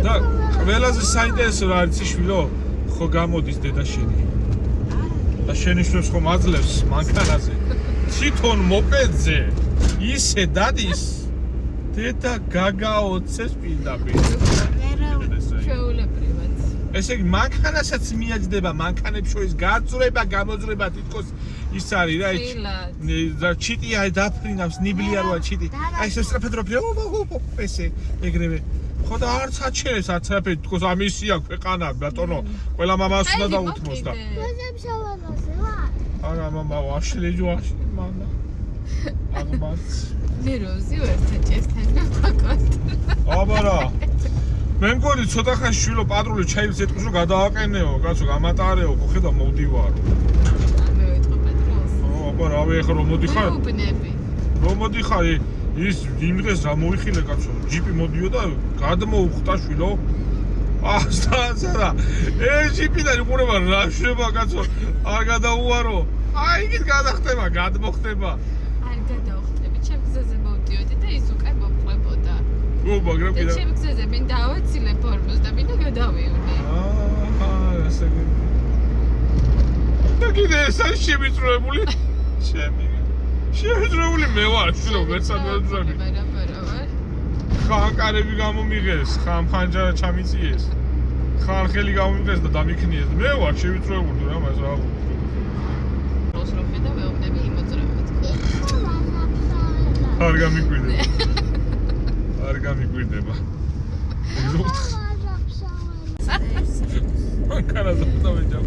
და ყველაზე საინტერესო რა არის შვილო ხო გამოდის დედა შენი და შენი შვილს ხომ აძლევს მანქანაზე თვითონ მოპედზე ისე დადის დედა გაგაოცეს პირდაპირ ჩვეულებრივად ესე იგი მანქანასაც მიაჯდება მანქანებს შორის გაძრება გამოძრება თითქოს ის არის რა ჩიტია დაფრინავს ნიბლია როა ჩიტი აი ეს სწრაფად რო ესე ეგრევე ხო და არც აჩერეს არც რაფერი თქოს ამისია ქვეყანა ბატონო ყველა მამას უნდა დაუთმოს და არა მამა ვაშლეჯვაში მამა აღმაც მე როზი ვერტაჭესთან ვაკოთ აბარა მე მგონი ცოტა ხანს შვილო პატრული ჩაივლის ეთქოს რომ გადააყენეო კაცო გამატარეო ხო ხედა მოვდივარო მე ვეთქო პატრულს აბა რავი ახლა რომ მოდიხარ უბნები რომ მოდიხარ ის იმ დღეს რა მოიხილე კაცო ჯიპი მოდიოდა გადმოუხტა შვილო ასტანსა ეს ჯიპიდან იყურება რა შება კაცო არ გადაუარო აი იქით გადახტება გადმოხტება არ გადავხტები ჩემ გზაზე მოვდიოდი და ის უკან მომყვებოდა მაგრამ კიდე ჩემ გზაზე მე დავაცილე ფორმოს და მინდა გადავივნე ესე და კიდე ეს არის შემიწროებული შემიწროებული მე ვარ შვილო ვერცად ვეძრები ხანკარები გამომიღეს ხანჯა ჩამიწიეს ხარხელი გამომიღეს და დამიქნიეს მე ვარ შემიწროებული რა მას რა როსროფე და მეუბნები იმოძრავეთ არ გამიკვირდება მანქანაზე დავეჯავ